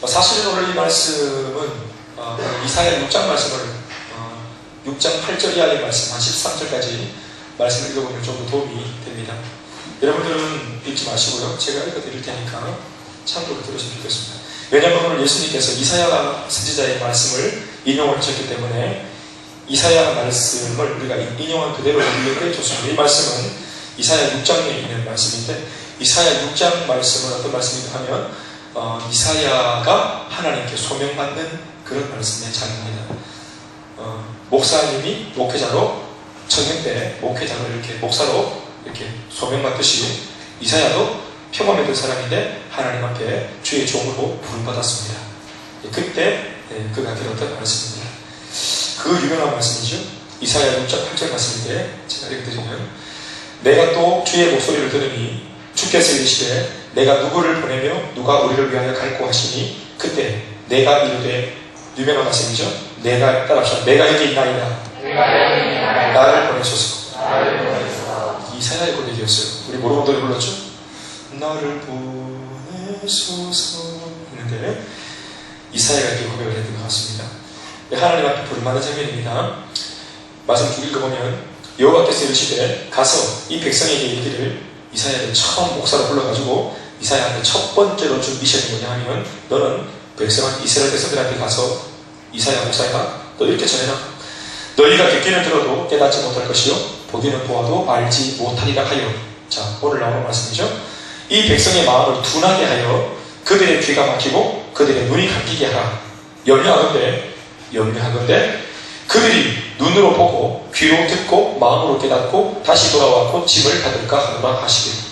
사실 오늘 이 말씀은 이사야 6장 말씀을 6장 8절 이하의 말씀 한 13절까지 말씀을 읽어보면 좀 더 도움이 됩니다. 여러분들은 읽지 마시고요, 제가 읽어드릴 테니까 참고로 들으시면 좋겠습니다. 왜냐하면 오늘 예수님께서 이사야 선지자의 말씀을 인용하셨기 때문에 이사야 말씀을 우리가 인용한 그대로 읽기에 좋습니다. 이 말씀은 이사야 6장에 있는 말씀인데, 이사야 6장 말씀은 어떤 말씀인가 하면 이사야가 하나님께 소명받는 그런 말씀의 장입니다. 목사님이 목회자로 청년 때 목회자로 이렇게 목사로 이렇게 소명받듯이 이사야도 평범했던 사람인데 하나님 앞에 주의 종으로 부름받았습니다. 그때 그가 들었던 말씀입니다. 그 유명한 말씀이죠. 이사야 6장 8절 말씀인데 제가 읽어드리면, 내가 또 주의 목소리를 들으니 주께서 이르시되 내가 누구를 보내며 누가 우리를 위하여 갈고 하시니, 그때 내가 이르되, 유명한 말씀이죠. 내가 따라합시다. 내가 여기 있나이다. 나를 보내소서. 이사야의 고백이었어요. 우리 모르고 노래 불렀죠. 나를 보내소서 했는데 이사야가 이렇게 고백을 했던 것 같습니다. 하나님 앞에 부름받는 장면입니다. 말씀 쭉 읽어보면, 여호와께서 이르시되 가서 이 백성에게 이르기를, 이사야를 처음 목사로 불러가지고 이사야한테 첫 번째로 준 미션이 뭐냐 하면, 너는 이스라엘 백성들한테 가서 이사야 목사가 너 이렇게 전해라. 너희가 듣기는 들어도 깨닫지 못할 것이요 보기는 보아도 알지 못하리라 하여. 자, 오늘 나오는 말씀이죠. 이 백성의 마음을 둔하게 하여 그들의 귀가 막히고 그들의 눈이 감기게 하라. 염려하건대 그들이 눈으로 보고 귀로 듣고 마음으로 깨닫고 다시 돌아와 고침을 받을까 하노라 하시길.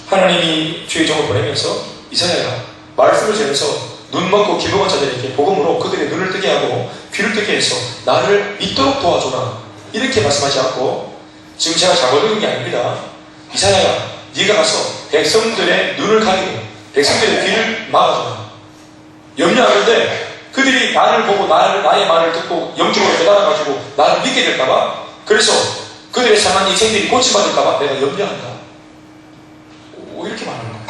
하나님이 주의 종을 보내면서 이사야야, 말씀을 전해서 눈 먹고 귀 먹은 자들에게 복음으로 그들의 눈을 뜨게 하고 귀를 뜨게 해서 나를 믿도록 도와줘라, 이렇게 말씀하지 않고, 지금 제가 잘못된 게 아닙니다. 이사야야, 네가 가서 백성들의 눈을 가리고 백성들의 귀를 막아줘라. 염려하는데 그들이 나를 보고 나의 말을 듣고 영적으로 깨달아가지고 나를 믿게 될까봐, 그래서 그들의 상한 인생들이 고침받을까봐 내가 염려한다. 이렇게 말하는 거야.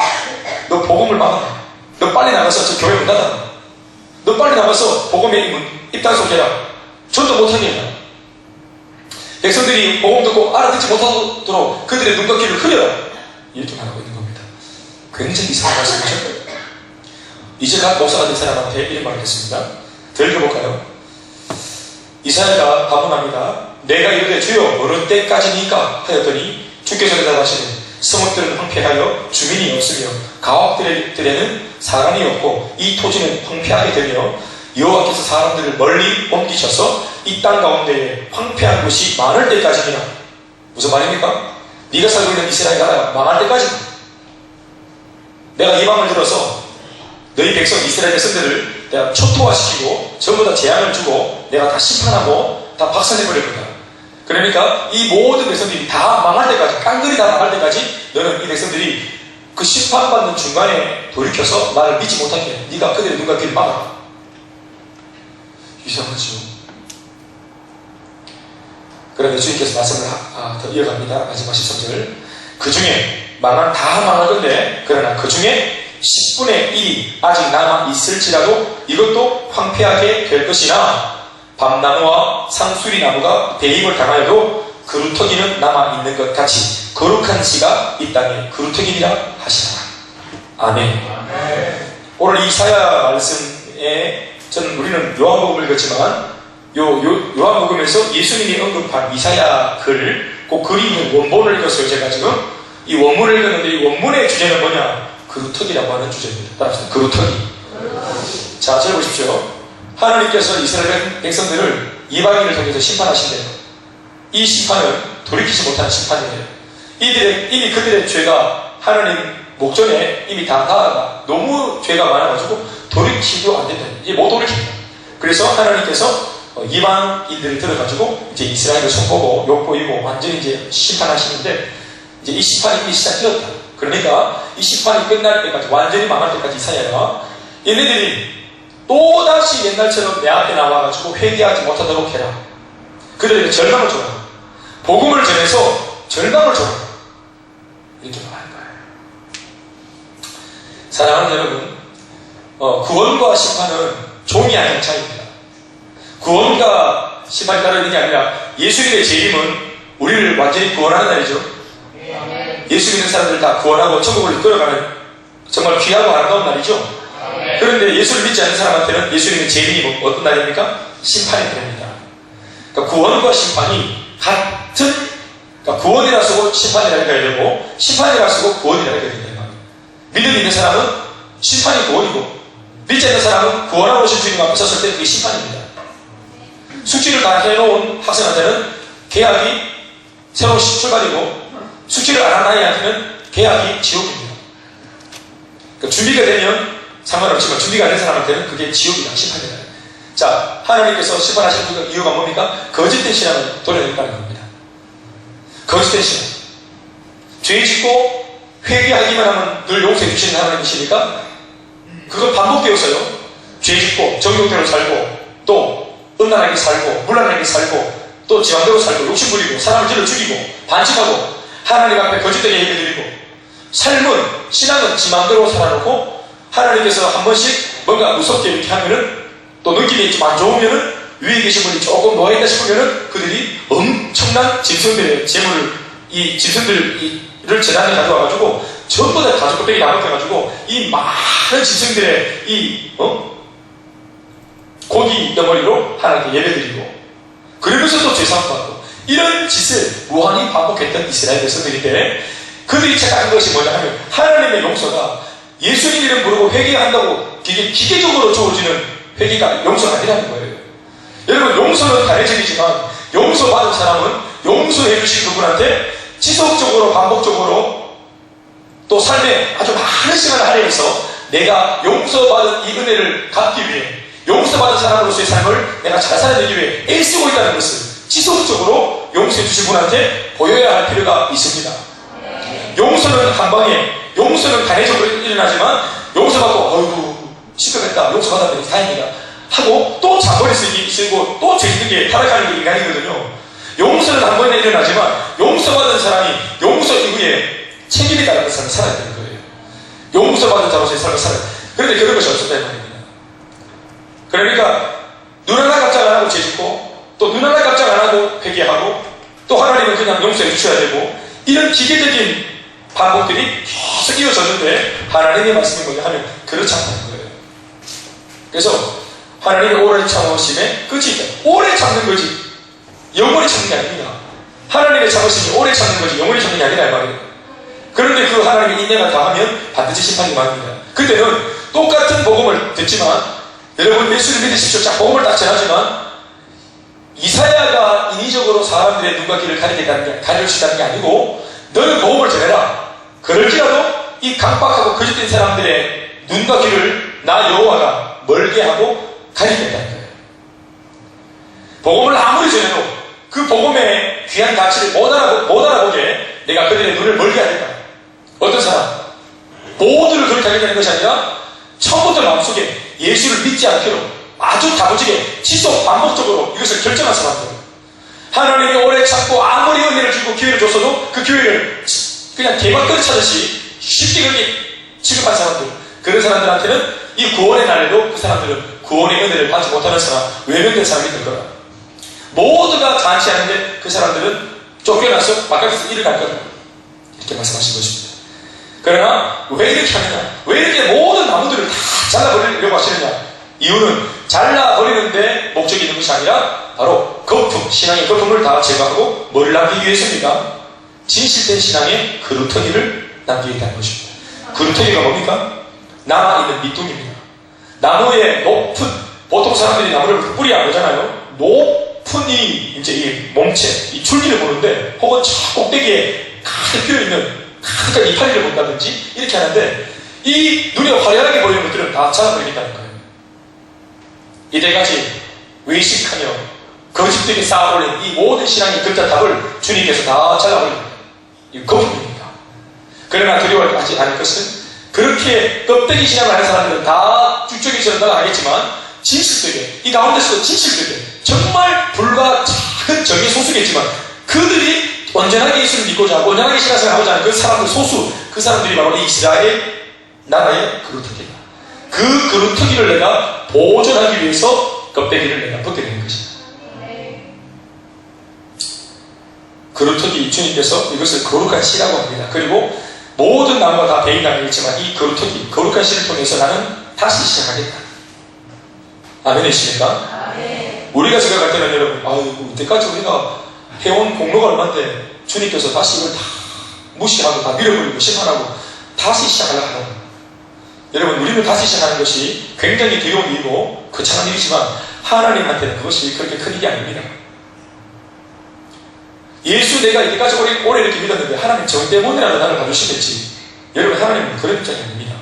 너 복음을 막아라. 너 빨리 나가서 저 교회 문 닫아. 너 빨리 나가서 복음의 입단속 해라. 전도 못하게 해라. 백성들이 복음 듣고 알아듣지 못하도록 그들의 눈과 귀를 흐려라. 이렇게 말하고 있는 겁니다. 굉장히 이상한 말씀이죠. 이제 각 목사가 된 사람한테 이런 말을 했습니다. 더 읽어볼까요? 이사야가 반문합니다. 내가 이르되 주여 어느 때까지니까 하였더니 주께서 대답하시되, 성읍들은 황폐하여 주민이 없으며 가옥들에는 사람이 없고 이 토지는 황폐하게 되며 여호와께서 사람들을 멀리 옮기셔서 이 땅 가운데에 황폐한 곳이 많을 때까지니라. 무슨 말입니까? 네가 살고 있는 이스라엘 나라가 망할 때까지 내가 이 방을 들어서 너희 백성 이스라엘 백성들을 내가 초토화시키고 전부 다 재앙을 주고 내가 다 심판하고 다 박살내버릴 거다. 그러니까 이 모든 백성들이 다 망할 때까지, 깡그리 다 망할 때까지 너는 이 백성들이 그 심판받는 중간에 돌이켜서 나를 믿지 못하게 해. 네가 그들의 눈과 귀를 막아라. 이상하죠. 그런데 주님께서 말씀을 더 이어갑니다. 마지막 13절. 그 중에 다 망할 건데, 그러나 그 중에 10분의 1이 아직 남아 있을지라도 이것도 황폐하게 될 것이나, 밤나무와 상수리 나무가 배임을 당하여도 그루터기는 남아 있는 것 같이 거룩한 씨가 이 땅에 그루터기니라 하시라. 아멘. 오늘 이사야 말씀에 우리는 요한복음을 읽었지만 요한복음에서 예수님이 언급한 이사야 글을 꼭 그리는 원본을 읽었어요. 제가 지금 이 원문을 읽었는데 이 원문의 주제는 뭐냐? 그루터기라고 하는 주제입니다. 따라합시다. 그루터기. 자, 잘 보십시오. 하나님께서 이스라엘 백성들을 이방인을 통해서 심판하신대요. 이 심판은 돌이키지 못하는 심판이에요. 이미 그들의 죄가 하나님 목전에 이미 다 나아가 너무 죄가 많아가지고 돌이키도 안 된다. 이제 못 돌이킵니다. 그래서 하나님께서 이방인들을 들어가지고 이제 이스라엘을 손보고 욕보이고 완전히 이제 심판하시는데, 이제 이 심판이 이미 시작되었다. 그러니까 이 심판이 끝날 때까지, 완전히 망할 때까지 이사야가 얘네들이 또다시 옛날처럼 내 앞에 나와가지고 회개하지 못하도록 해라. 그들에게 절망을 줘라. 복음을 전해서 절망을 줘라. 이렇게 말할 거예요. 사랑하는 여러분, 구원과 심판은 종이 아닌 차이입니다. 구원과 심판이 따로 있는 게 아니라 예수님의 재림은 우리를 완전히 구원하는 날이죠. 예수 믿는 사람들 다 구원하고 천국으로 끌어가는 정말 귀하고 아름다운 날이죠. 그런데 예수를 믿지 않는 사람한테는 예수님의 재림이 어떤 날입니까? 심판의 날입니다. 그러니까 구원과 심판이 같은, 그러니까 구원이라 쓰고 심판이라 해야 되고 심판이라 쓰고 구원이라 해야 된다. 믿음 있는 사람은 심판이 구원이고 믿지 않는 사람은 구원하러 오신 주님 앞에 섰을 때 그게 심판입니다. 숙지를 다 해놓은 학생한테는 계약이 새로운 출발이고 숙지를 안 한 아이한테는 계약이 지옥입니다. 그러니까 준비가 되면 상관없지만 준비가 안 된 사람한테는 그게 지옥이다, 심판이다. 자, 하나님께서 심판하신 이유가 뭡니까? 거짓된 신앙을 도려낸다는 겁니다. 거짓된 신앙. 죄 짓고 회개하기만 하면 늘 용서해 주시는 하나님이시니까 그걸 반복되어서요. 죄 짓고 정욕대로 살고 또 음란하게 살고 물란하게 살고 또 지맘대로 살고 욕심부리고 사람을 찔러 죽이고 반칙하고 하나님 앞에 거짓되게 예배드리고 삶은 신앙은 지맘대로 살아놓고 하나님께서 한 번씩 뭔가 무섭게 이렇게 하면은 또 느낌이 좀 안 좋으면은 위에 계신 분이 조금 놓아있다 싶으면은 그들이 엄청난 짐승들의 재물을 이 짐승들을 재단에 가져와가지고 전부 다 가죽 껍데기 나눠가지고 이 많은 짐승들의 이 고기 덩어리로 하나님께 예배드리고 그러면서도 죄사함받고 이런 짓을 무한히 반복했던 이스라엘 백성들인데 그들이 착각한 것이 뭐냐 하면 하나님의 용서가 예수님 이름 부르고 회개한다고 이게 기계적으로 주어지는 회개가 용서가 아니라는 거예요. 여러분 용서는 단회적이지만 용서받은 사람은 용서해 주신 그분한테 지속적으로 반복적으로 또 삶에 아주 많은 시간을 할애해서 내가 용서받은 이 은혜를 갚기 위해 용서받은 사람으로서의 삶을 내가 잘 살아내기 위해 애쓰고 있다는 것을 지속적으로 용서해 주신 분한테 보여야 할 필요가 있습니다. 용서는 한 방에 용서는 단회적으로 일어나지만 용서받고 어이구 시끄럽다 용서받았더니 다행이다 하고 또 잔머리 쓰고 또 죄짓는 게 타락하는 게 인간이거든요. 용서는 한 번에 일어나지만 용서받은 사람이 용서 이후에 책임이 다른 삶을 살아야 되는 거예요. 용서받은 자로서의 삶을 살아야 돼요. 그런데 그런 것이 없었다는 말입니다. 그러니까 눈 하나 깜짝 안 하고 죄짓고 또 눈 하나 깜짝 안 하고 회개하고 또 하나님은 그냥 용서해 주셔야 되고 이런 기계적인 반복들이 계속 이어졌는데 하나님의 말씀이 뭐냐 하면 그렇지 않다는 거예요. 그래서 하나님의 오래 참으심에 끝이 있다. 오래 참는 거지 영원히 참는 게 아닙니다. 하나님의 참으심이 오래 참는 거지 영원히 참는 게 아니라 이 말이에요. 그런데 그 하나님의 인내가 다하면 반드시 심판이 임합니다. 그때는 똑같은 복음을 듣지만 여러분 예수를 믿으십시오. 자, 복음을 딱 전하지만 이사야가 인위적으로 사람들의 눈과 귀를 가려주시다는 게 아니고 너는 복음을 전해라. 그럴지라도 이 강박하고 거짓된 사람들의 눈과 귀를 나 여호와가 멀게 하고 가리겠다는 거예요. 복음을 아무리 전해도 그 복음의 귀한 가치를 못 알아보게 내가 그들의 눈을 멀게 하겠다. 어떤 사람? 모두를 그렇게 하겠다는 것이 아니라 처음부터 마음속에 예수를 믿지 않기로 아주 다부지게 지속 반복적으로 이것을 결정한 사람들. 하나님이 오래 참고 아무리 은혜를 주고 기회를 줬어도 그 기회를 그냥 개박거리 차듯이 쉽게 그렇게 취급한 사람들. 그런 사람들한테는 이 구원의 날에도 그 사람들은 구원의 은혜를 받지 못하는 사람, 외면된 사람이 될 거다. 모두가 잔치하는데 그 사람들은 쫓겨나서 바깥에서 일을 갈 거다. 이렇게 말씀하신 것입니다. 그러나 왜 이렇게 하느냐? 왜 이렇게 모든 나무들을 다 잘라버리려고 하시느냐? 이유는 잘라버리는데 목적이 있는 것이 아니라 바로 거품, 신앙의 거품을 다 제거하고 뭘 남기기 위해서입니까? 진실된 신앙의 그루터기를 남기겠다는 것입니다. 그루터기가 뭡니까? 남아있는 밑둥입니다. 나무의 높은, 보통 사람들이 나무를 뿌리 안 보잖아요. 높은 이 몸체, 이 줄기를 보는데 혹은 저 꼭대기에 가득 피어있는 가득한 이파리를 본다든지 이렇게 하는데 이 눈에 화려하게 보이는 것들은 다 잘라버리겠다는 거예요. 이때까지 외식하며 거짓되게 쌓아올린 이 모든 신앙의 근자탑을 주님께서 다 잘라버립니다. 이 거품입니다. 그러나 두려워하지 않을 것은 그렇게 껍데기 신앙을 하는 사람들은 다 쭉쭉이처럼 나가겠지만 진실되게 이 가운데서도 진실되게 정말 불과 작은 정의 소수겠지만 그들이 온전하게 예수를 믿고자 하고 온전하게 신앙생활을 하고자 하는 그 사람들 소수 그 사람들이 바로 이 이스라엘 나라의 그루터기다. 그 그루터기를 내가 보존하기 위해서 껍데기를 내가 벗게 되는 것이다. 그루터기 주님께서 이것을 거룩한 씨라고 합니다. 그리고 모든 나무가 다 베인 나무이지만 이 그루터기, 거룩한 씨를 통해서 나는 다시 시작하겠다. 아멘이십니까? 우리가 생각할 때는 여러분, 아이고, 이때까지 우리가 해온 공로가 얼마인데 주님께서 다시 이걸 다 무시하고 다 밀어버리고 심판하고 다시 시작하려고 하는 거예요. 여러분, 우리는 다시 시작하는 것이 굉장히 두려운 일이고 거창한 일이지만 하나님한테는 그것이 그렇게 큰 일이 아닙니다. 예수 내가 이때까지 오래 이렇게 믿었는데 하나님 저 때문이라도 나를 봐주시겠지. 여러분, 하나님은 그런 입장이 아닙니다.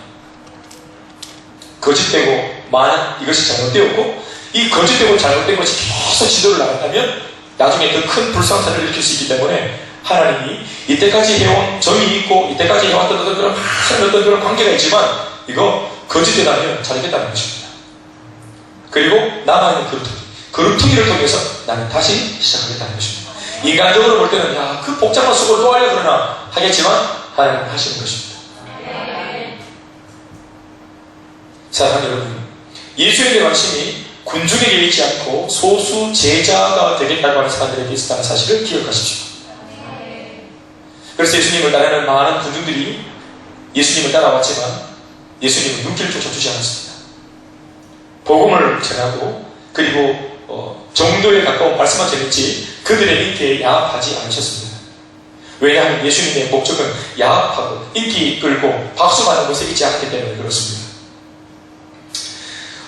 거짓되고 만약 이것이 잘못되었고 이 거짓되고 잘못된 것이 계속 지도를 나간다면 나중에 더 큰 불상사를 일으킬 수 있기 때문에 하나님이 이때까지 해온 정이 있고 이때까지 해왔던 어떤 그런 관계가 있지만 이거 거짓되다면 잘했겠다는 것입니다. 그리고 남아있는 그루터기를 통해서 나는 다시 시작하겠다는 것입니다. 인간적으로 볼 때는 야, 그 복잡한 수고를 또 하려 그러나 하겠지만 하나님 하시는 것입니다. 사랑하는 여러분, 예수의 말씀이 군중에게 있지 않고 소수 제자가 되겠다고 하는 사람들에게 있었다는 사실을 기억하십시오. 그래서 예수님을 따르는 많은 군중들이 예수님을 따라왔지만 예수님은 눈길을 쫓아주지 않았습니다. 복음을 전하고 그리고 정도에 가까운 말씀만 전했지 그들의 인기에 야합하지 않으셨습니다. 왜냐하면 예수님의 목적은 야합하고 인기 끌고 박수 받는 것에 있지 않기 때문에 그렇습니다.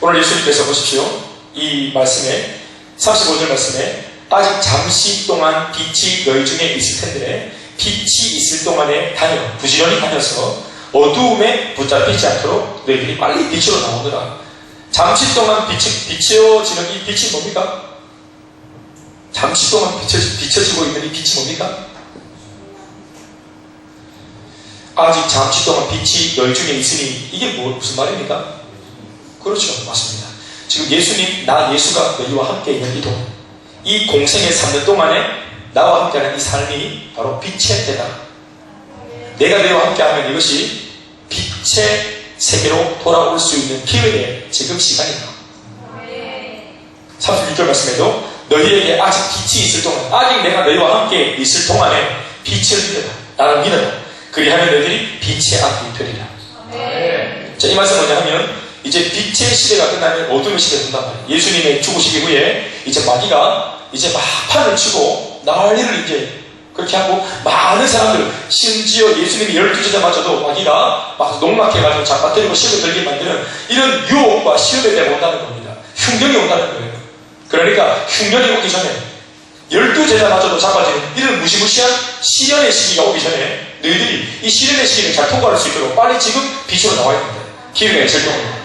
오늘 예수님께서 보십시오. 이 말씀에 35절 말씀에 아직 잠시 동안 빛이 너희 중에 있을 텐데 빛이 있을 동안에 부지런히 다녀서 어두움에 붙잡히지 않도록 너희들이 빨리 빛으로 나오느라. 잠시 동안 비춰지는 이 빛이 뭡니까? 잠시 동안 비춰지고 있는 이 빛이 뭡니까? 아직 잠시 동안 빛이 너희 중에 있으니 이게 무슨 말입니까? 그렇죠. 맞습니다. 지금 예수님, 예수가 너희와 함께 있는 이 동안, 이 공생의 3년 동안에 나와 함께하는 이 삶이 바로 빛의 때다. 내가 너희와 함께하면 이것이 빛의 세계로 돌아올 수 있는 기회의 지금 시간이다. 36절 말씀에도 너희에게 아직 빛이 있을 동안, 아직 내가 너희와 함께 있을 동안에 빛을 믿어라. 나를 믿어라. 그리하면 너희들이 빛의 앞이 되리라. 자, 이 말씀은 뭐냐 하면 이제 빛의 시대가 끝나면 어둠의 시대가 된단 말이에요. 예수님의 죽으시기 후에 이제 마귀가 이제 막 판을 치고 난리를 이제 그렇게 하고 많은 사람들, 심지어 예수님이 12제자마저도 마귀가 막 농락해가지고 잡아뜨리고 시험에 들게 만드는 이런 유혹과 시험에 대해 온다는 겁니다. 흉년이 온다는 거예요. 그러니까 흉년이 오기 전에 12제자마저도 잡아지는 이런 무시무시한 시련의 시기가 오기 전에 너희들이 이 시련의 시기를 잘 통과할 수 있도록 빨리 지금 빛으로 나와야 됩니다. 기회가 있을 경우에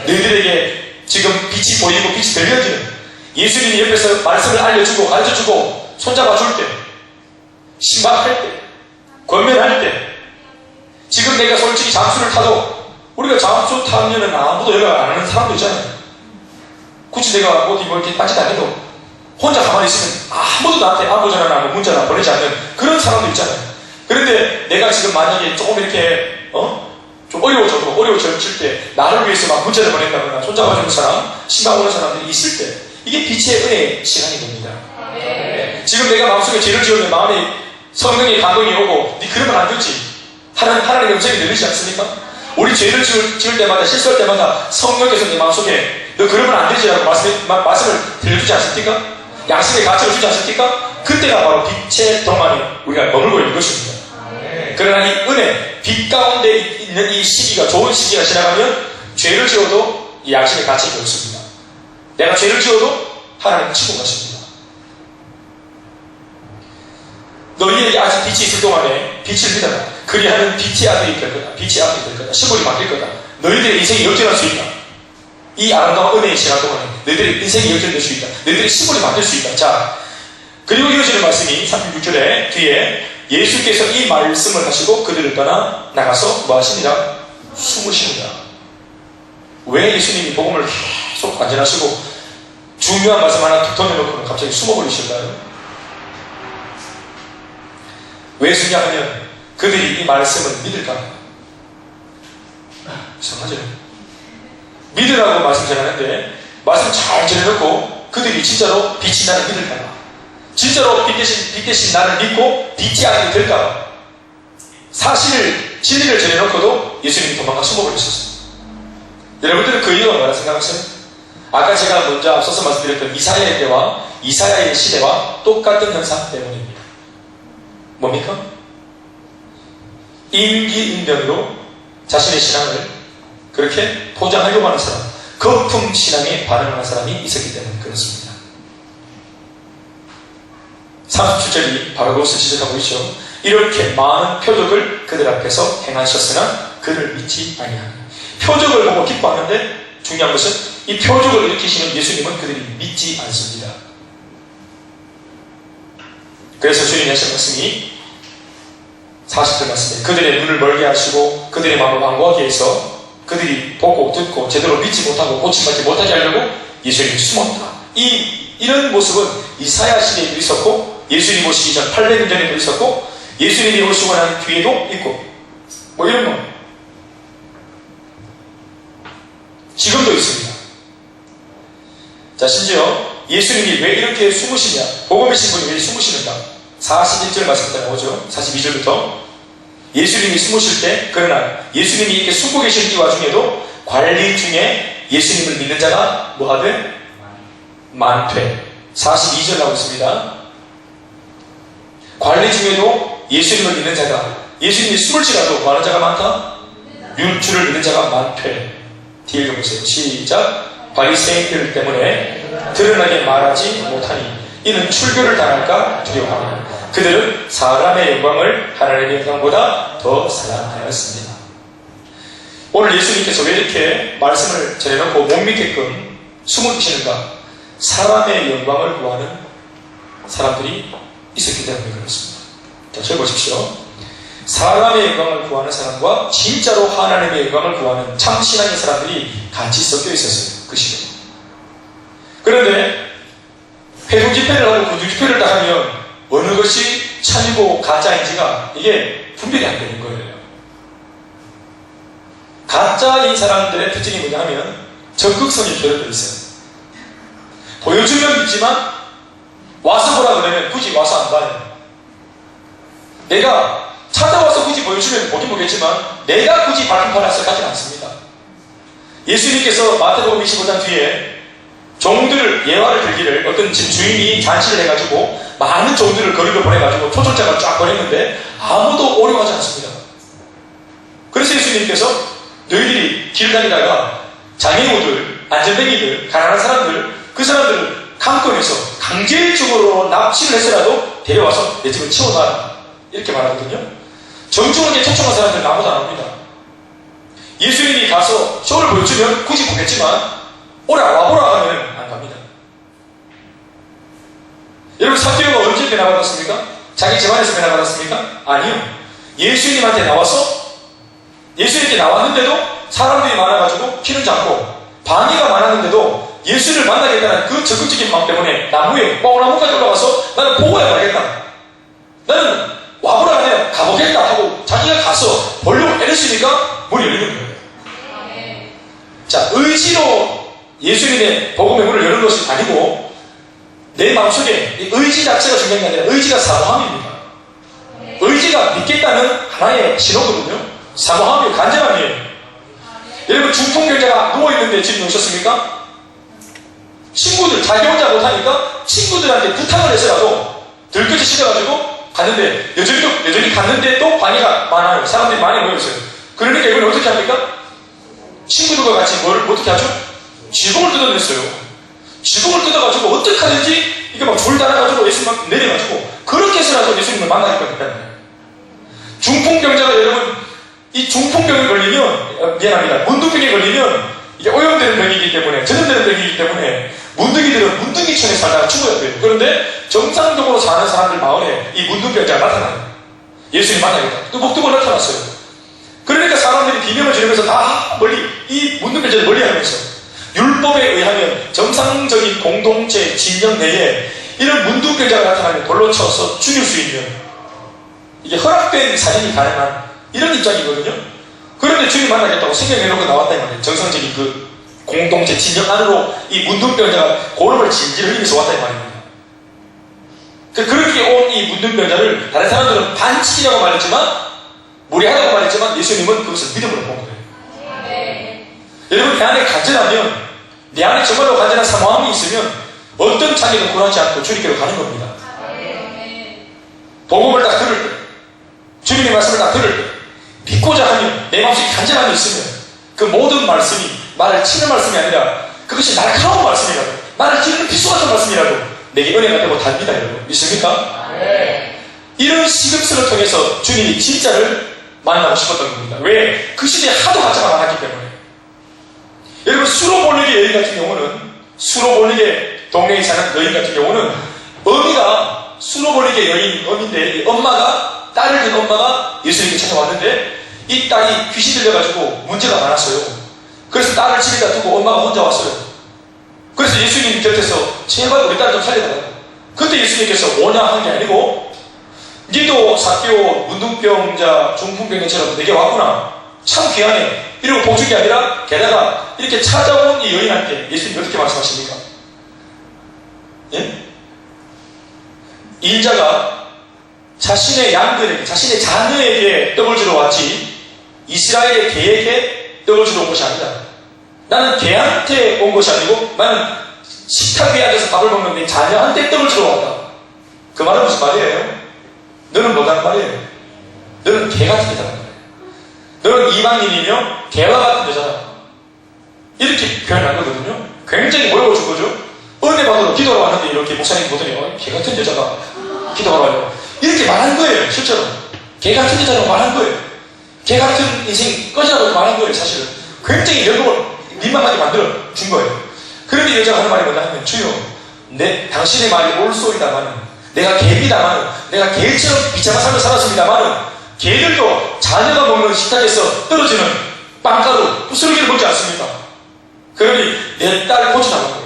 너희들에게 지금 빛이 보이고 빛이 들려지는 예수님이 옆에서 말씀을 알려주고 가르쳐주고 손잡아줄 때, 신방할 때, 권면할 때, 지금 내가 솔직히 잠수를 타도 우리가 잠수 타면은 아무도 연락 안 하는 사람도 있잖아요. 굳이 내가 어디 뭐 이렇게 따지도 안 해도 혼자 가만히 있으면 아무도 나한테 안부 전화나 문자나 보내지 않는 그런 사람도 있잖아요. 그런데 내가 지금 만약에 조금 이렇게 좀 어려워질 때 나를 위해서 막 문자를 보낸다거나 손잡아주는 사람, 신방 오는 사람들이 있을 때 이게 빛의 은혜의 시간이 됩니다. 지금 내가 마음속에 죄를 지으면 마음에 성령의 감동이 오고 네 그러면 안 되지. 하나님의 음성이 들리지 않습니까? 우리 죄를 지을 때마다 실수할 때마다 성령께서 내 마음속에 너 그러면 안 되지라고 말씀을 들려주지 않습니까? 양심의 가치를 주지 않습니까? 그때가 바로 빛의 동안에 우리가 머물고 있는 것입니다. 그러나 이 은혜, 빛 가운데 있는 이 시기가, 좋은 시기가 지나가면 죄를 지어도 이 양심의 가치가 없습니다. 내가 죄를 지어도 하나님 치고 가십니다. 너희에게 아직 빛이 있을 동안에 빛을 믿어라. 그리하면 빛의 아들이 될 거다. 빛의 아들이 될 거다. 시골이 바뀔 거다. 너희들의 인생이 역전할 수 있다. 이 아름다운 은혜의 시간 동안에 너희들의 인생이 역전될 수 있다. 너희들의 시골이 바뀔 수 있다. 자, 그리고 이어지는 말씀이 36절에 뒤에 예수께서 이 말씀을 하시고 그들을 떠나 나가서 뭐 하시니라? 숨으시니라. 왜 예수님이 복음을 계속 안전하시고 중요한 말씀 하나 툭 던져놓고는 갑자기 숨어버리실까요? 왜 숨냐 하면 그들이 이 말씀을 믿을까? 이상하죠? 믿으라고 말씀 전하는데 말씀 잘 전해놓고 그들이 진짜로 빛이 나를 믿을까봐, 진짜로 빛 대신 나를 믿고 믿지 않게 될까봐 사실 진리를 전해놓고도 예수님이 도망가 숨어버리셨어요. 여러분들은 그 이유가 뭐라 생각하세요? 아까 제가 먼저 앞서서 말씀드렸던 이사야의 때와 이사야의 시대와 똑같은 현상 때문입니다. 뭡니까? 임기응변으로 자신의 신앙을 그렇게 포장하려고 하는 사람, 거품 신앙에 반응하는 사람이 있었기 때문에 그렇습니다. 37절이 바로 그것을 지적하고 있죠. 이렇게 많은 표적을 그들 앞에서 행하셨으나 그를 믿지 아니하니. 표적을 보고 기뻐하는데 중요한 것은 이 표적을 일으키시는 예수님은 그들이 믿지 않습니다. 그래서 주님이 하신 말씀이 40절 말씀에 그들의 눈을 멀게 하시고 그들의 마음을 완고하게 해서 그들이 보고 듣고 제대로 믿지 못하고 고침받지 못하게 하려고 예수님이 숨었다. 이런 모습은 이사야 시대에도 있었고 예수님 오시기 전 800년 전에도 있었고 예수님이 오시고 난 뒤에도 있고 뭐 이런 거 지금도 있습니다. 자, 심지어 예수님이 왜 이렇게 숨으시냐, 복음의 신분이 왜 숨으시는가, 41절 말씀부터 나오죠. 42절부터 예수님이 숨으실 때, 그러나 예수님이 이렇게 숨고 계신 이 와중에도 관리 중에 예수님을 믿는 자가 뭐하되? 많되. 42절 나오고 있습니다. 관리 중에도 예수님을 믿는 자가, 예수님이 숨을지라도 많은 자가 많다? 주를 믿는 자가 많되. 뒤에 읽어보세요. 시작. 바리새인들 때문에 드러나게 말하지 못하니 이는 출교를 당할까 두려워하니 그들은 사람의 영광을 하나님의 영광보다 더 사랑하였습니다. 오늘 예수님께서 왜 이렇게 말씀을 전해놓고 못 믿게끔 숨어 계시는가? 사람의 영광을 구하는 사람들이 있었기 때문에 그렇습니다. 자, 저기 보십시오. 사람의 영광을 구하는 사람과 진짜로 하나님의 영광을 구하는 참신앙의 사람들이 같이 섞여 있었어요. 그 시대에. 그런데 회중 집회를 하고 구주 집회를 다 하면 어느 것이 참이고 가짜인지가 이게 분별이 안 되는 거예요. 가짜인 사람들의 특징이 뭐냐 하면 적극성이 결여되어 있어요. 보여주면 믿지만 와서 보라 그러면 굳이 와서 안 봐요. 내가 찾아와서 굳이 보여주면 보긴 보겠지만 내가 굳이 발품팔아서 가진 않습니다. 예수님께서 마태복음 25장 뒤에 종들을 예화를 들기를 어떤 집 주인이 잔치를 해가지고 많은 종들을 거리로 보내가지고 초청장을 쫙 보냈는데 아무도 오려고 하지 않습니다. 그래서 예수님께서 너희들이 길을 다니다가 장애우들, 안전뱅이들, 가난한 사람들, 그 사람들을 강권해서 강제적으로 납치를 해서라도 데려와서 내 집을 채워놔라 이렇게 말하거든요. 정중하게 초청한 사람들은 아무도 안 옵니다. 예수님이 가서 쇼를 보여주면 굳이 보겠지만 오라 와보라 하면 안 갑니다. 여러분 사도요가 언제 변화받았습니까? 자기 집안에서 변화받았습니까? 아니요. 예수님한테 나와서 예수님께 나왔는데도 사람들이 많아가지고 피는 잡고 방해가 많았는데도 예수를 만나겠다는 그 적극적인 마음 때문에 나무에 뻥나무까지 올라가서 나는 보고야 가겠다. 나는 와보라 하네요. 가보겠다 하고 자기가 가서 보려고 애랬으니까 문이 열리는 거예요. 자, 의지로 예수님의 복음의 문을 여는 것이 아니고 내 마음속에 의지 자체가 중요한 게 아니라 의지가 사모함입니다. 의지가 믿겠다는 하나의 신호거든요. 사모함이에요. 간절함이에요. 여러분 중풍병자가 누워있는데 집에 오셨습니까? 친구들 자기 혼자 못하니까 친구들한테 부탁을 해서라도 들끓이 시켜가지고 갔는데 여전히 갔는데 또 방해가 많아요. 사람들이 많이 모여있어요. 그러니까 이걸 어떻게 합니까? 친구들과 같이 뭘 어떻게 하죠? 지붕을 뜯어냈어요. 지붕을 뜯어가지고 어떻게 하든지 이게 막 줄 달아가지고 예수님 막 내려가지고 그렇게 해서라도 예수님을 만나겠다. 중풍병자가 여러분 이 중풍병에 걸리면 미안합니다. 문둥병에 걸리면 이게 오염되는 병이기 때문에 전염되는 병이기 때문에 문둥이들은 문둥이촌에 살다가 죽어야 돼요. 그런데 정상적으로 사는 사람들 마을에 이 문둥병자가 나타나요. 예수님 만나겠다. 또 목두고 나타났어요. 그러니까 사람들이 비명을 지르면서 다 멀리 이 문둥병자를 멀리하면서 율법에 의하면 정상적인 공동체 진영 내에 이런 문둥병자가 나타나면 돌로 쳐서 죽일 수 있는 이게 허락된 살인이 가능한 이런 입장이거든요. 그런데 주님 만나겠다고 생명해놓고 나왔다 이 말이에요. 정상적인 그 공동체 진영 안으로 이 문둥병자가 고름을 질질 흘리면서 왔다 이 말입니다. 그렇게 온 이 문둥병자를 다른 사람들은 반칙이라고 말했지만, 무례하다고 말했지만, 예수님은 그것을 믿음으로 본 거예요. 여러분, 내 안에 간절하면, 내 안에 정말로 간절한 사모함이 있으면 어떤 자기도 굴하지 않고 주님께로 가는 겁니다. 복음을 딱 들을 때, 주님의 말씀을 딱 들을 때, 믿고자 하면, 내 마음속에 간절함이 있으면 그 모든 말씀이 말을 치는 말씀이 아니라 그것이 날카로운 말씀이라도, 말을 찌르는 피수 같은 말씀이라도 내게 은혜가 되고 답니다. 여러분 믿습니까? 이런 시급성을 통해서 주님이 진짜를 만나고 싶었던 겁니다. 왜? 그 시대에 하도 가짜가 많았기 때문에. 여러분, 수로볼릭의 여인 같은 경우는, 수로볼릭의 동네에 사는 여인 같은 경우는 어미가, 수로볼릭의 여인 어미인데, 엄마가, 딸을 둔 엄마가 예수님께 찾아왔는데 이 딸이 귀신 들려가지고 문제가 많았어요. 그래서 딸을 집에다 두고 엄마가 혼자 왔어요. 그래서 예수님 곁에서 제발 우리 딸 좀 살려달라고. 그때 예수님께서 원하한 게 아니고, 니도 사개오 문둥병자 중풍병자처럼 내게 왔구나, 참 귀하네, 이러고 복준 게 아니라 게다가 이렇게 찾아온 이 여인한테 예수님이 어떻게 말씀하십니까? 예? 인자가 자신의 양들에게, 자신의 자녀에게 떡을 주러 왔지 이스라엘의 개에게 떡을 주러 온 것이 아니다. 나는 개한테 온 것이 아니고 나는 식탁 위에 앉아서 밥을 먹는 내 자녀한테 떡을 주러 왔다. 그 말은 무슨 말이에요? 너는 뭐라는 말이에요? 너는 개 같은 여자라는 말이에요. 너는 이방인이며 개와 같은 여자다. 이렇게 표현한 거거든요. 굉장히 뭐라고 준 거죠? 은혜 받으러 기도하러 왔는데 이렇게 목사님 보더니 개 같은 여자가 기도하러 와요. 이렇게 말한 거예요. 실제로 개 같은 여자라고 말한 거예요. 개 같은 인생 꺼지라고 말한 거예요. 사실은 굉장히 여러분을 민망하게 만들어 준 거예요. 그런데 여자가 하는 말이 뭐냐 하면, 주여, 당신의 말이 옳소이다마는, 내가 개입니다마는, 내가 개처럼 비참한 삶을 살았습니다마는, 개들도 자녀가 먹는 식탁에서 떨어지는 빵가루, 부스러기를 먹지 않습니까? 그러니 내 딸을 고쳐달라고.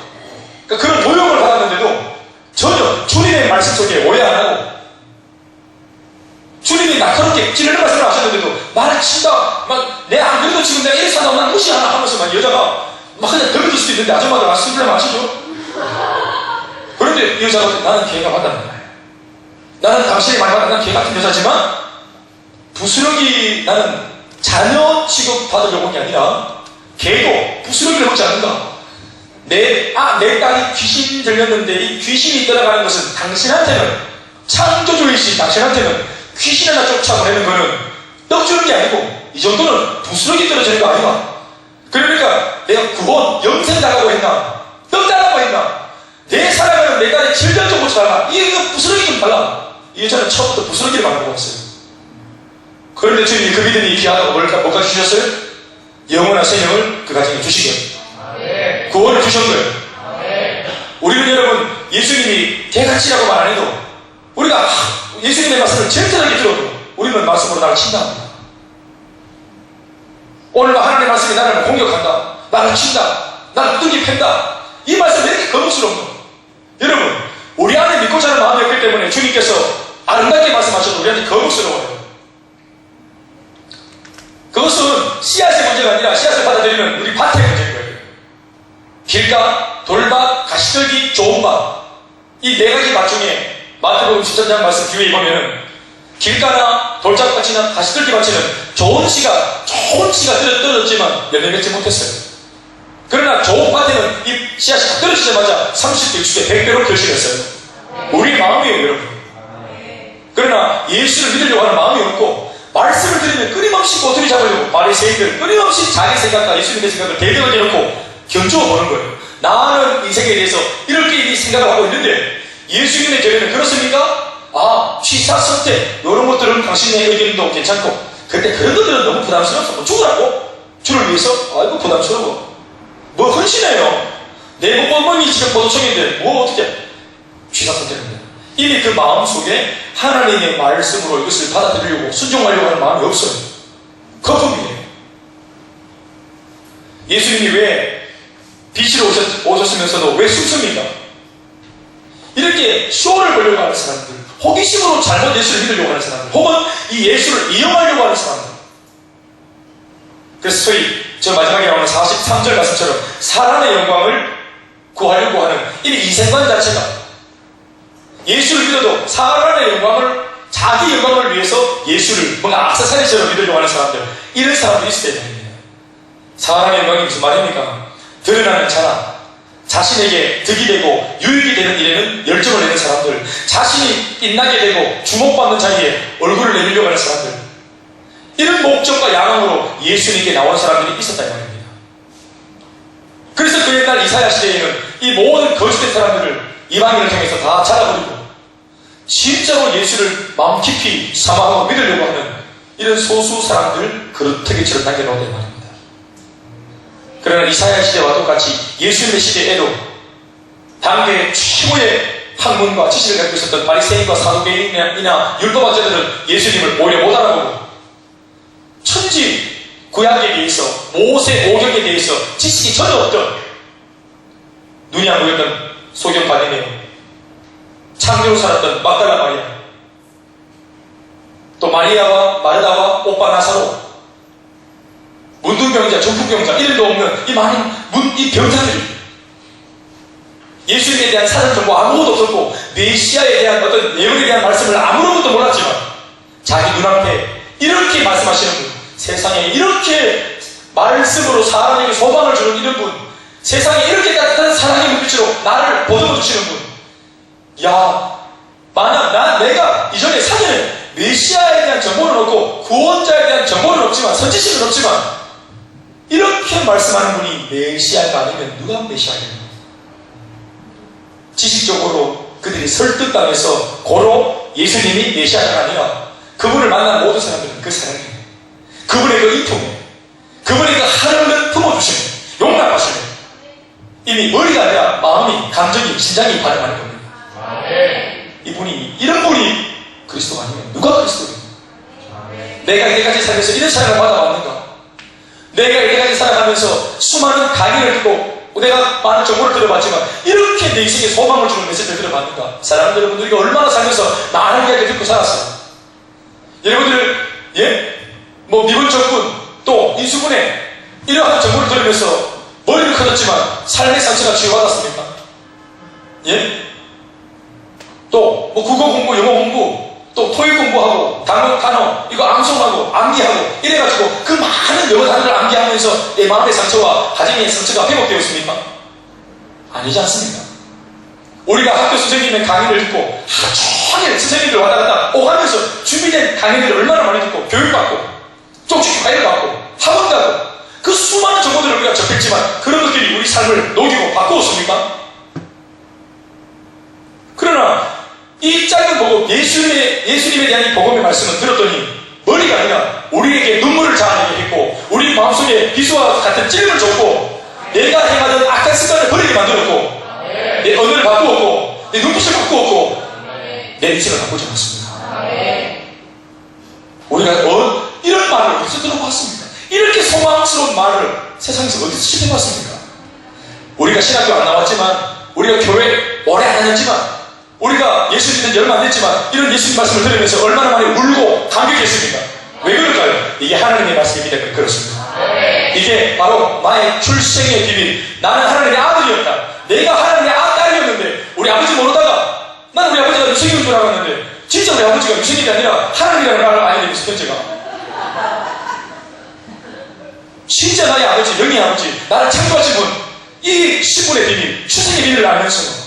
그러니까 그런 도용을 받았는데도 전혀 주님의 말씀 속에 오해 안 하고, 주님이 날카롭게 찌르는 말씀을 하셨는데도 말을 친다, 막, 내 안 그래도 지금 내가 이렇게 산다고 난 무시하나 하면서 막 여자가 막 그냥 덤빌 수도 있는데 아줌마들 와서 술을 마시죠. 그런데 이 여자가 나는 개가 맞다는 거예요. 나는 당신의 말 맞다. 난 개 같은 여자지만 부스러기, 나는 자녀 취급 받으려고 온 게 아니라 개도 부스러기를 먹지 않는다. 내 딸이 귀신 들렸는데 이 귀신이 떠나가는 것은 당신한테는, 창조주이신 당신한테는 귀신 하나 쫓아보내는 거는 떡 주는 게 아니고 이 정도는 부스러기 떨어지는 거 아니야. 그러니까 내가 구원, 영생 달라고 했나? 떡 달라고 했나? 내 살아가는 내 딸의 질병 좀 고쳐달라. 이거 부스러기 좀 달라. 이 여자는 처음부터 부스러기를 말하고 왔어요. 그런데 주님이 그 믿음이 귀하다고 뭘까 주셨어요? 영원한 생명을 그 가정에 주시게. 구원을 주신 거예요. 우리는 여러분, 예수님이 개같이라고 말 안 해도, 우리가 예수님의 말씀을 젠틀하게 들어도 우리는 말씀으로 나를 친다합니다. 오늘 하나님의 말씀이 나를 공격한다, 나를 친다, 나를 뚜기 팬다, 이 말씀이 왜 이렇게 거북스러운가? 여러분, 우리 안에 믿고자 하는 마음이 없기 때문에 주님께서 아름답게 말씀하셔도 우리한테 거북스러워요. 그것은 씨앗의 문제가 아니라 씨앗을 받아들이는 우리 밭의 문제인 거예요. 길가, 돌밭, 가시떨기, 좋은 밭, 이 네 가지 밭 중에 마태복음 13장 말씀 뒤에 보면은 길가나 돌짝밭이나 가시떨기 밭에는 좋은 씨가 떨어졌지만 열매 맺지 못했어요. 그러나 좋은 밭에는 이 씨앗이 다 떨어지자마자 30배, 60배, 100배로 결실했어요. 우리의 마음이에요, 여러분. 그러나 예수를 믿으려고 하는 마음이 없고, 말씀을 들으면 끊임없이 꼬투리 잡으려고 바리새인들 끊임없이 자기 생각과 예수님의 생각을 대등하게 놓고 견주어 보는 거예요. 나는 인생에 대해서 이렇게 이 생각을 하고 있는데 예수님의 견해는 그렇습니까? 취사 선택 이런 것들은 당신의 의견도 괜찮고, 근데 그런 것들은 너무 부담스러워서 뭐 죽으라고? 주를 위해서? 아이고 부담스러워. 뭐 헌신해요. 내 어머니 지금 보도청인데 뭐 어떻게 취사 선택입니다. 이미 그 마음속에 하나님의 말씀으로 이것을 받아들이려고 순종하려고 하는 마음이 없어요. 거품이에요. 예수님이 왜 빛으로 오셨으면서도 왜 숨습니까? 이렇게 쇼를 보려고 하는 사람들, 호기심으로 잘못 예수를 믿으려고 하는 사람들, 혹은 이 예수를 이용하려고 하는 사람들. 그래서 소위 저 마지막에 나오는 43절 말씀처럼 사람의 영광을 구하려고 하는 이 이생관 자체가 예수를 믿어도 사람의 영광을 자기 영광을 위해서 예수를 뭔가 악세사리처럼 믿으려고 하는 사람들, 이런 사람들이 있을 때 말입니다. 사람의 영광이 무슨 말입니까? 드러나는 자랑, 자신에게 득이 되고 유익이 되는 일에는 열정을 내는 사람들, 자신이 빛나게 되고 주목받는 자리에 얼굴을 내밀려고 하는 사람들, 이런 목적과 야망으로 예수님께 나온 사람들이 있었다는 말입니다. 그래서 그 옛날 이사야 시대에는 이 모든 거짓된 사람들을 이방인을 통해서 다 잡아버리고 진짜로 예수를 마음 깊이 사모하고 믿으려고 하는 이런 소수 사람들 그릇터기처럼 남겨놓았단 말입니다. 그러나 이사야 시대와 똑같이 예수님의 시대에도 당대 최고의 학문과 지식을 가지고 있었던 바리새인과 사두개인이나 율법학자들은 예수님을 오히려 못 알아보고 천지 구약에 대해서, 모세 오경에 대해서 지식이 전혀 없던, 눈이 안 보였던 소경 바디메오, 창조로 살았던 막달라 마리아, 또 마리아와 마르다와 오빠 나사로, 문둥병자, 중풍병자, 이름도 없는 이 많은 이 병자들이 예수님에 대한 사전 정보 아무것도 없었고 메시아에 대한 어떤 예언에 대한 말씀을 아무것도 몰랐지만 자기 눈앞에 이렇게 말씀하시는 분, 세상에 이렇게 말씀으로 사람에게 소망을 주는 이런 분, 세상에 이렇게 따뜻한 사랑의 눈빛으로 나를 보듬어 주시는 분, 야, 만약 내가 이전에 사전에 메시아에 대한 정보는 없고 구원자에 대한 정보는 없지만, 선지식은 없지만 이렇게 말씀하는 분이 메시아가 아니면 누가 메시아입니까? 지식적으로 그들이 설득당해서 고로 예수님이 메시아가 아니라 그분을 만난 모든 사람들은 그 사랑이에요. 그분의 그 이품에, 그분의 그 하늘을 품어주시네, 용납하시네. 이미 머리가 아니라 마음이, 감정이, 심장이 반응하는 겁니다. 이분이, 이런 분이 그리스도가 아니면 누가 그리스도입니까? 내가 이때까지 살면서 이런 사랑을 받아왔는가? 내가 이때까지 살아가면서 수많은 강의를 듣고 내가 많은 정보를 들어봤지만 이렇게 내 인생에 소망을 주는 메시지를 들어봤는가? 사랑하는 여러분들, 우리가 얼마나 살면서 많은 이야기를 듣고 살았어요. 여러분들, 미군 적군, 또 인수군에 이러한 정보를 들으면서 머리를 커졌지만 삶의 상처가 치유받았습니까? 또 국어 공부, 영어 공부, 또 토익 공부하고 단어 이거 암송하고 암기하고 이래가지고 그 많은 영어 단어를 암기하면서 내 마음의 상처와 가정의 상처가 회복되어 있습니까? 아니지 않습니까? 우리가 학교 선생님의 강의를 듣고 하루 종일 선생님들 왔다 갔다 오가면서 준비된 강의들을 얼마나 많이 듣고 교육받고 쪽집게 과외를 받고 학원 가고 그 수많은 정보들을 우리가 접했지만 그런 것들이 우리 삶을 녹이고 바꾸었습니까? 그러나 이 짧은 복음, 예수님에 대한 이 복음의 말씀을 들었더니 머리가 아니라 우리에게 눈물을 자아내게 했고 우리 마음속에 비수와 같은 찔림을 줬고 내가 행하던 악한 습관을 버리게 만들었고 내 언어를 바꾸었고 내 눈빛을 바꾸었고 내 인생을 바꾸지 않았습니다. 우리가 이런 말을 어디서 들어봤습니까? 이렇게 소망스러운 말을 세상에서 어디서 시켜봤습니까? 우리가 신학교 안 나왔지만 우리가 교회 오래 안 다녔지만 우리가 예수 믿은 지 얼마 안 됐지만 이런 예수님 말씀을 들으면서 얼마나 많이 울고 감격했습니까? 왜 그럴까요? 이게 하나님의 말씀입니다. 그렇습니다. 이게 바로 나의 출생의 비밀. 나는 하나님의 아들이었다. 내가 하나님의 딸이었는데 우리 아버지 모르다가 나는 우리 아버지가 유생인 줄 알았는데 진짜 우리 아버지가 유생인이 아니라 하나님이라는 걸 알게 되면서 현재가 진짜 나의 아버지, 영의 아버지, 나를 창조하신 분, 이 신분의 비밀, 출생의 비밀을 알면서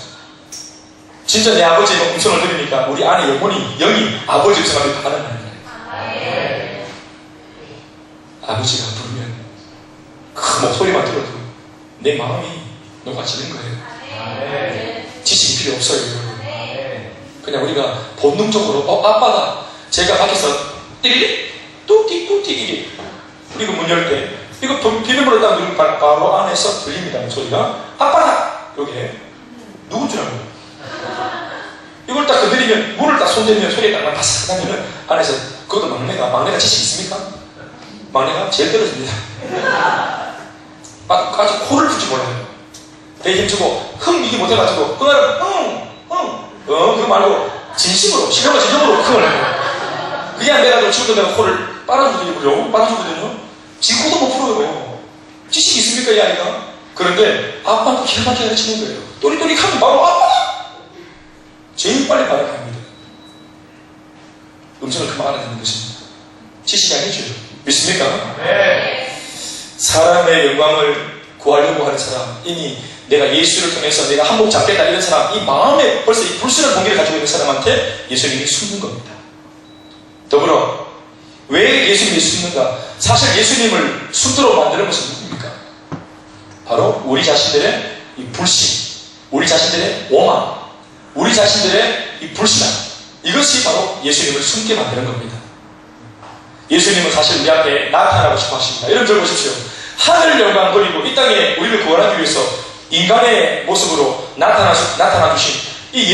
진짜 내 아버지의 음성을 들으니까 우리 안에 영이 아버지 음성을 받는 거예요. 아버지가 부르면 그 목소리만 들어도 내 마음이 녹아지는 거예요. 지식이 필요 없어요. 그냥 우리가 본능적으로 아빠가 제가 밖에서 띠리 뚝띠 이게 그리고 문 열 때 이거 비밀번호 딱 누르면 바로 안에서 들립니다. 목소리가 아빠다! 여기에 누군 줄 알고 이걸 딱 건드리면 문을 딱 손대면 소리가 딱 바삭 나면은 안에서 그것도 막내가 지식 있습니까? 막내가 제일 떨어집니다. 아주 코를 풀지 몰라요. 되게 힘주고 이게 못해가지고 그거 말고 진심으로 신령과 진정으로 흥을 해요. 그게 안 돼가지고 친구들 내가 코를 빨아주거든요. 지금 코도 못 풀어요. 지식이 있습니까, 이 아이가? 그런데 아빠한테 기가 막히게 가르치는 거예요. 또리또리 하면 바로 아빠다! 제일 빨리 말을 합니다. 음성을 그만 알아듣는 것입니다. 지식이 아니죠. 믿습니까? 네. 사람의 영광을 구하려고 하는 사람, 이미 내가 예수를 통해서 내가 한몫 잡겠다 이런 사람, 이 마음에 벌써 이 불순한 동기를 가지고 있는 사람한테 예수님이 숨는 겁니다. 더불어 왜 예수님이 숨는가? 사실 예수님을 숨도록 만드는 것은 누굽니까? 바로 우리 자신들의 이 불신, 우리 자신들의 오만, 우리 자신들의 이 불신함, 이것이 바로 예수님을 숨게 만드는 겁니다. 예수님은 사실 우리 앞에 나타나고 싶어 하십니다. 여러분 들어보십시오. 하늘 영광 버리고 이 땅에 우리를 구원하기 위해서 인간의 모습으로 나타나 주신 이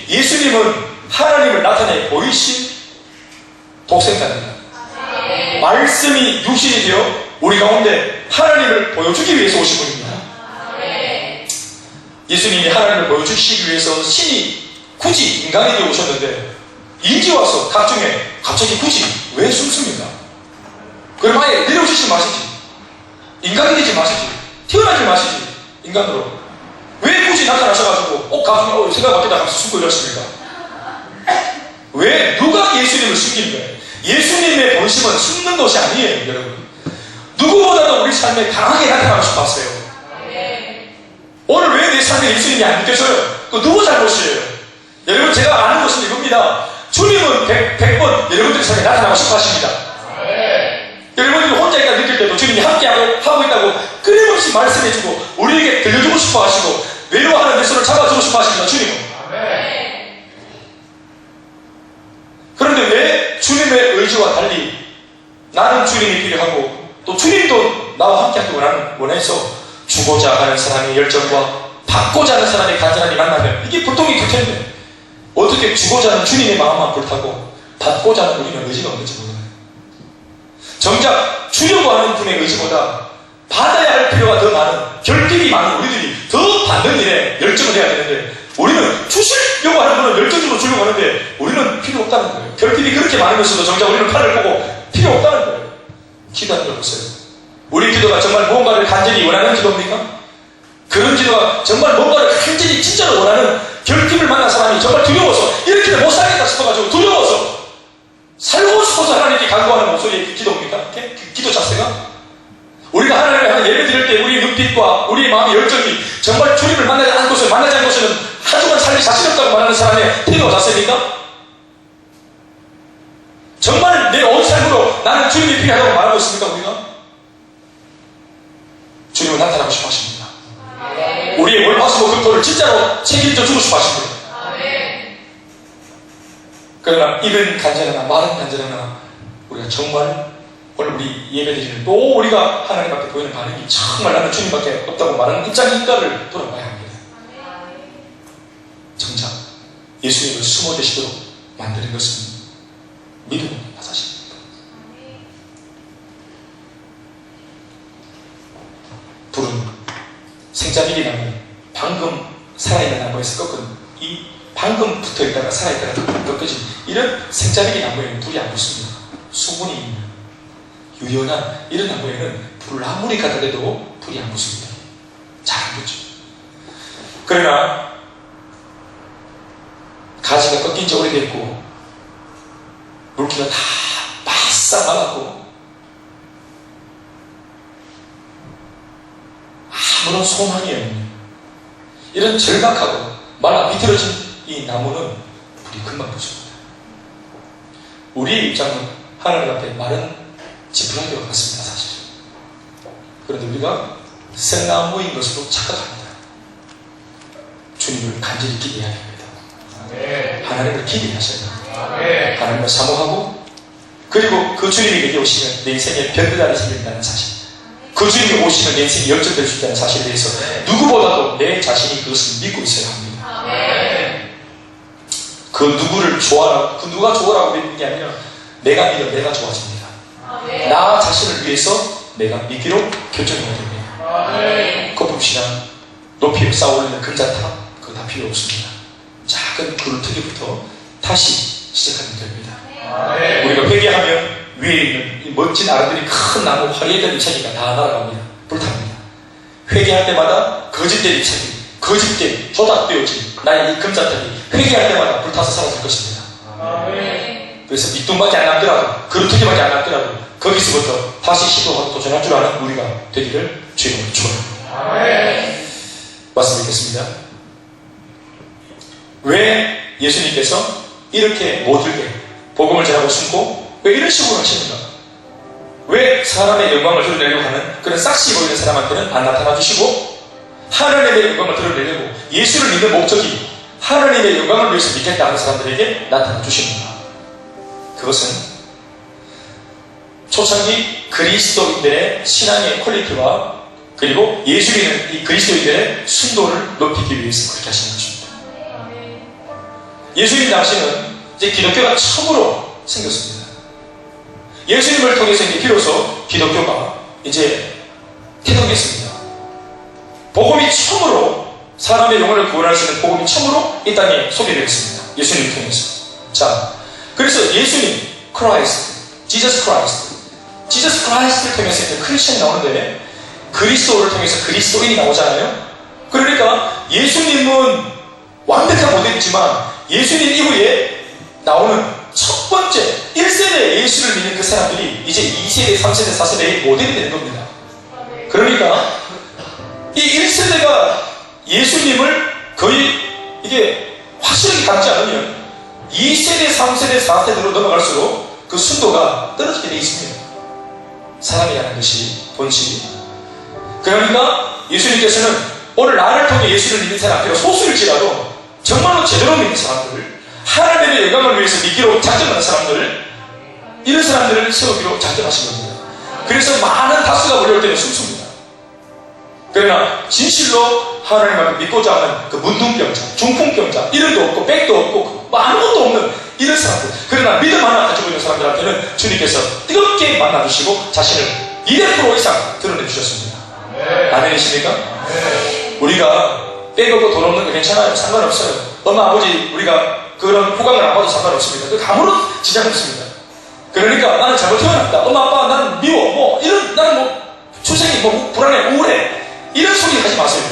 예수님은 하나님을 나타내 보이신 독생자입니다. 말씀이 육신이 되어 우리 가운데 하나님을 보여주기 위해서 오신 분입니다. 예수님이 하나님을 보여주시기 위해서 신이 굳이 인간이 되어 오셨는데 인지 와서 각중에 갑자기 굳이 왜 숨습니까? 그럼 아예 내려오시지 마시지. 인간이 되지 마시지. 태어나지 마시지. 인간으로. 왜 굳이 나타나셔가지고 가슴에 생각 바뀌다 하면서 숨고 이러십니까? 왜? 누가 예수님을 숨기는 거예요? 예수님의 본심은 숨는 것이 아니에요, 여러분. 누구보다도 우리 삶에 강하게 나타나고 싶었어요. 오늘 왜 내 삶에 예수님이 안 느껴져요? 그 누구 잘못이에요? 여러분, 제가 아는 것은 이겁니다. 주님은 100번 여러분들의 삶에 나타나고 싶어 하십니다. 여러분들이 혼자 있다 느낄 때도 주님이 함께하고 있다고 끊임없이 말씀해주고 우리에게 들려주고 싶어 하시고 외로워하는 내 손을 잡아주고 싶어 하십니다. 주님은. 그런데 왜 주님의 의지와 달리 나는 주님이 필요하고 또 주님도 나와 함께하기 원해서 주고자 하는 사람의 열정과 받고자 하는 사람의 간절함이 만나면 이게 보통이 될 텐데 어떻게 주고자 하는 주님의 마음만 불타고 받고자 하는 우리는 의지가 없는지 모르겠어요. 정작 주려고 하는 분의 의지보다 받아야 할 필요가 더 많은, 결핍이 많은 우리들이 더 받는 일에 열정을 해야 되는데 우리는 주시려고 하는 분은 열정적으로 주려고 하는데 우리는 필요 없다는 거예요. 결핍이 그렇게 많으면서도 정작 우리는 칼을 보고 필요 없다는 거예요. 기도하는 걸 보세요. 우리 기도가 정말 무언가를 간절히 원하는 기도입니까? 그런 기도가 정말 뭔가를 간절히 진짜로 원하는 결핍을 만난 사람이 정말 두려워서 이렇게는 못 살겠다 싶어가지고 두려워서 살고 싶어서 하나님께 간구하는 목소리의 기도입니까? 기도 자체가? 우리가 하나님을 하는 예배 드릴 때 우리 눈빛과 우리 마음의 열정이 정말 주님을 만나지 않은 것은 하루만 살기 자신 없다고 말하는 사람의 태도가 자세입니까? 정말 내 온 삶으로 나는 주님이 필요하다고 말하고 있습니까? 우리가? 주님은 나타나고 싶어 하십니다. 우리의 월화수목 금토를 진짜로 책임져 주고 싶어 하십니다. 그러나 입은 간절하나 말은 간절하나 우리가 정말 오늘 우리 예배드리는 또 우리가 하나님 앞에 보이는 반응이 정말 나는 주님밖에 없다고 말하는 입장인가를 돌아봐야 합니다. 정작 예수님을 숨어 계시도록 만드는 것은 믿음입니다. 사실입니다. 불은 생자비리 나무, 방금 살아있는 나무에서 꺾은 이 방금 붙어있다가 살아있다가 꺾어진 이런 생자비리 나무에는 불이 안 붙습니다. 수분이 있는 유연한 이런 나무에는 불을 아무리 갖다 대도 불이 안 붙습니다. 잘 안 붙죠. 그러나 가지가 꺾인 지 오래됐고 물기가 다 바싹 말랐고 아무런 소망이 없는 이런 절박하고 말라 비틀어진 이 나무는 불이 금방 붙습니다. 우리의 입장은 하나님 앞에 마른 지푸라기와 같습니다. 사실. 그런데 우리가 생나무인 것으로 착각합니다. 주님을 간절히 기대해야 됩니다. 하나님을 기대하셔야 됩니다. 하나님을 사모하고 그리고 그 주님이 내게 오시면 내 인생에 변화를 생긴다는 사실, 그 주님이 오시면 내 인생이 역전될 수 있다는 사실에 대해서 누구보다도 내 자신이 그것을 믿고 있어야 합니다. 그 누구를 좋아하라고, 그 누가 좋아라고 믿는 게 아니라 내가 믿어 내가 좋아집니다. 나 자신을 위해서 내가 믿기로 결정해야 됩니다. 거품신앙, 높이 쌓아올리는 금자탑, 그거 다 필요 없습니다. 작은 구름트기부터 다시 시작하면 됩니다. 우리가 회개하면 위에 있는 이 멋진 아름들이 큰 나무 화려했던 이차니까 다 날아갑니다. 불탑니다. 회개할 때마다 거짓된 입체기, 거짓된 조작되어진 나의 이 금자탑이 회개할 때마다 불타서 사라질 것입니다. 그래서 밑둥밖에 안 남더라도, 그루터기밖에 안 남더라도 거기서부터 다시 시도하고 도전할 줄 아는 우리가 되기를 주님으로 축원합니다. 말씀 드리겠습니다. 왜 예수님께서 이렇게 모들게 복음을 전하고 숨고 왜 이런 식으로 하십니까? 왜 사람의 영광을 드러내려고 하는 그런 싹시 보이는 사람한테는 안 나타나 주시고 하나님의 영광을 드러내려고 예수를 믿는 목적이 하나님의 영광을 위해서 믿겠다 하는 사람들에게 나타나 주십니다. 그것은 초창기 그리스도인들의 신앙의 퀄리티와 그리고 예수 믿는 이 그리스도인들의 순도를 높이기 위해서 그렇게 하시는 것입니다. 예수님 당시는 이제 기독교가 처음으로 생겼습니다. 예수님을 통해서 이제 비로소 기독교가 이제 태동했습니다. 복음이 처음으로 사람의 영혼을 구원할 수 있는 복음이 처음으로 이 땅에 소개되었습니다. 예수님을 통해서. 자, 그래서 예수님, 크라이스트, 지저스 크라이스트를 통해서 이제 크리스천이 나오는데 그리스도를 통해서 그리스도인이 나오잖아요. 그러니까 예수님은 완벽한 모델이지만 예수님 이후에 나오는 첫 번째 1세대 예수를 믿는 그 사람들이 이제 2세대, 3세대, 4세대의 모델이 되는 겁니다. 그러니까 이 1세대가 예수님을 거의 이게 확실하게 닮지 않으면 2세대, 3세대, 4세대로 넘어갈수록 그 순도가 떨어지게 되어 있습니다. 사람이라는 것이 본질이. 그러니까 예수님께서는 오늘 나를 통해 예수를 믿는 사람들, 소수일지라도 정말로 제대로 믿는 사람들, 하나님의 영광을 위해서 믿기로 작정하는 사람들, 이런 사람들을 세우기로 작정하신 겁니다. 그래서 많은 다수가 몰려올 때는 숨습니다. 그러나 진실로 하나님 앞에 믿고자 하는 그 문둥병자, 중풍병자, 이름도 없고 백도 없고 아무것도 없는 이런 사람들, 그러나 믿음 하나 가지고 있는 사람들한테는 주님께서 뜨겁게 만나주시고 자신을 200% 이상 드러내주셨습니다. 아멘이십니까? 우리가 백 없고 돈 없는 거 괜찮아요. 상관없어요. 엄마 아버지 우리가 그런 호강을 안 봐도 상관없습니다. 그 아무런 지장 없습니다. 그러니까 나는 잘못 태어났다. 엄마 아빠 나는 미워. 뭐 이런 나는 뭐 출생이 뭐 불안해 우울해 이런 소리 하지 마세요.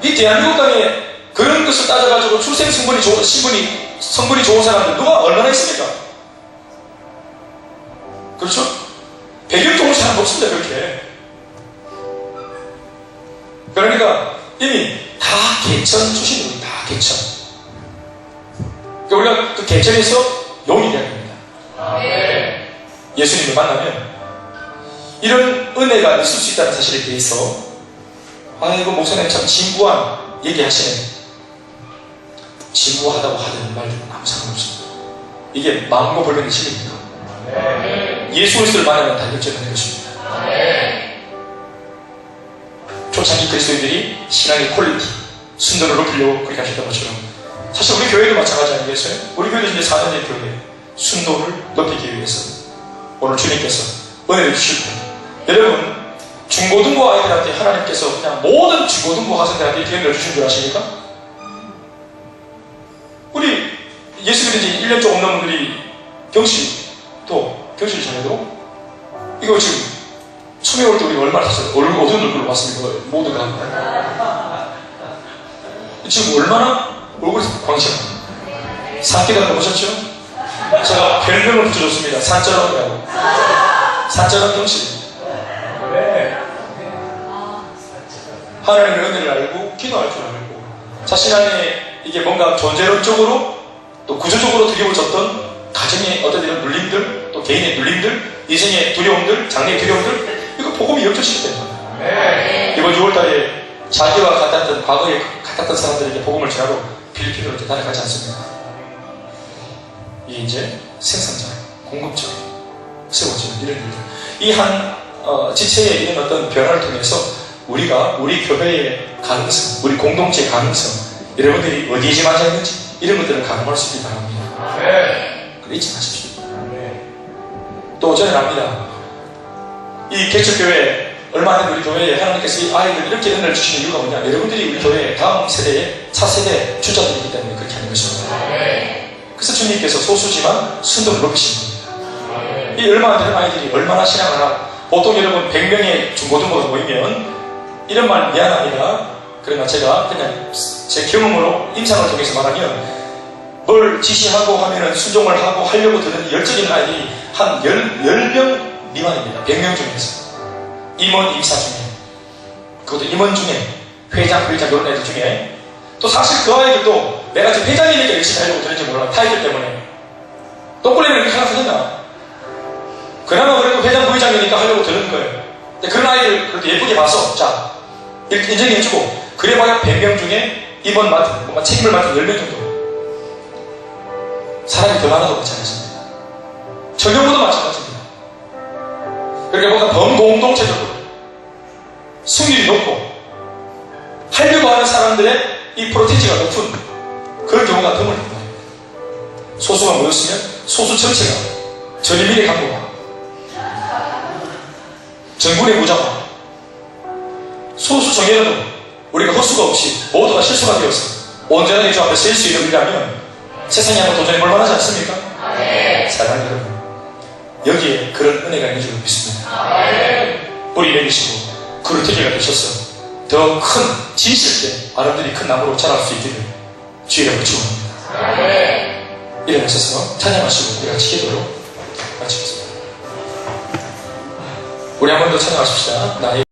이 대한민국 땅에 그런 것을 따져가지고 출생 성분이 좋은 사람들 누가 얼마나 있습니까? 그렇죠? 배경 좋은 사람 없습니다. 그렇게. 그러니까 이미 다 개천 출신입니다. 다 개천. 그러니까 우리가 그 개천에서 용이 되어야 됩니다. 예수님을 만나면 이런 은혜가 있을 수 있다는 사실에 대해서 아이고 목사님 참 진부한 얘기하시네. 진부하다고 하는 말들은 아무 상관없습니다. 이게 마음과 불변의 진리입니다. 예수 그리스도를 만나면 다 결정하는 것입니다. 초창기 그리스도인들이 신앙의 퀄리티, 순도를 높이려고 그렇게 하셨던 것처럼 사실 우리 교회도 마찬가지 아니겠어요? 우리 교회도 이제 4년제 교회 순도를 높이기 위해서 오늘 주님께서 은혜를 주실 겁니다. 여러분 중고등부 아이들한테 하나님께서 그냥 모든 중고등부 학생들한테 기회를 주신 줄 아십니까? 우리 예수 믿은 지 1년 조금 넘은 분들이 경실 전에도 이거 지금 처음에 올 때 우리 얼마나 샀어요? 어떤 얼굴로 봤습니까? 모두가 지금 얼마나 얼굴이 광시합니다. 산기가 보셨죠? 제가 별명을 붙여줬습니다. 산자랑이라고. 산자랑 경실. 하나님의 은혜를 알고 기도할 줄 알고 자신 안에 이게 뭔가 존재론적으로 또 구조적으로 드리워졌던 가정의 어떤 이런 눌림들 또 개인의 눌림들 인생의 두려움들 장래의 두려움들 이거 복음이 엮여지기 때문에 이번 6월달에 자기와 같았던 과거에 같았던 사람들에게 복음을 전하러 필리핀으로 이제 다녀가지 않습니까? 이게 이제 생산자 공급자 세워지는 이런 일들 이 한 지체의 이런 어떤 변화를 통해서 우리가 우리 교회의 가능성 우리 공동체의 가능성 여러분들이 어디에 지만져 있는지 이런 것들을 가늠할 수 있기 바랍니다. 그래 잊지 마십시오. 또 저는 압니다. 이 개척교회 얼마 안 된 우리 교회에 하나님께서 이 아이들 이렇게 은혜를 주시는 이유가 뭐냐? 여러분들이 우리 교회의 다음 세대의 차세대 주자들이기 때문에 그렇게 하는 것입니다. 그래서 주님께서 소수지만 순도를 높이신 겁니다. 이 얼마 안 되는 아이들이 얼마나 신앙을 하나 보통 여러분 100명의 중고등부가 모이면 이런 말 미안합니다. 그러나 제가 그냥 제 경험으로 임상을 통해서 말하면 뭘 지시하고 하면은 순종을 하고 하려고 드는 열정 있는 아이들이 한 10명 미만입니다. 100명 중에서. 임원, 임사 중에. 그것도 임원 중에 회장, 부회장 이런 애들 중에 또 사실 그 아이들도 내가 지금 회장이니까 열심히 하려고 드는지 몰라. 타이틀 때문에. 똥꼬리는 이렇게 하나 되나? 그나마 그래도 회장, 부회장이니까 하려고 드는 거예요. 근데 그런 아이들 그래도 예쁘게 봐서 자 이렇게 인정해주고 그래봐야 100명 중에 임원 맡은 뭔가 책임을 맡은 10명 정도 사람이 더 많아도 마찬가지입니다. 청년부도 마찬가지입니다. 그러니까 뭔가 범공동체적으로 승률이 높고 하려고 하는 사람들의 이 프로테지가 높은 그런 경우가 드물입니다. 소수가 모였으면 소수 전체가 전인민의 강도가 정군의 무장화 소수 정예라도 우리가 헛수가 없이 모두가 실수가 되어서 온전하게 주 앞에 설 수 있는 일이라면 세상에 한번 도전해 볼 만하지 않습니까? 네. 사랑하는 여러분 여기에 그런 은혜가 있는 줄 믿습니다. 네. 뿌리 내리시고 그루터기가 되셔서 더 큰 진실 때 아름드리 큰 나무로 자랄 수 있기를 주의 이름으로 축원합니다. 네. 일어나셔서 찬양하시고 우리 같이 기도로 마치겠습니다. 우리 한 번 더 찬양하십시다. 나의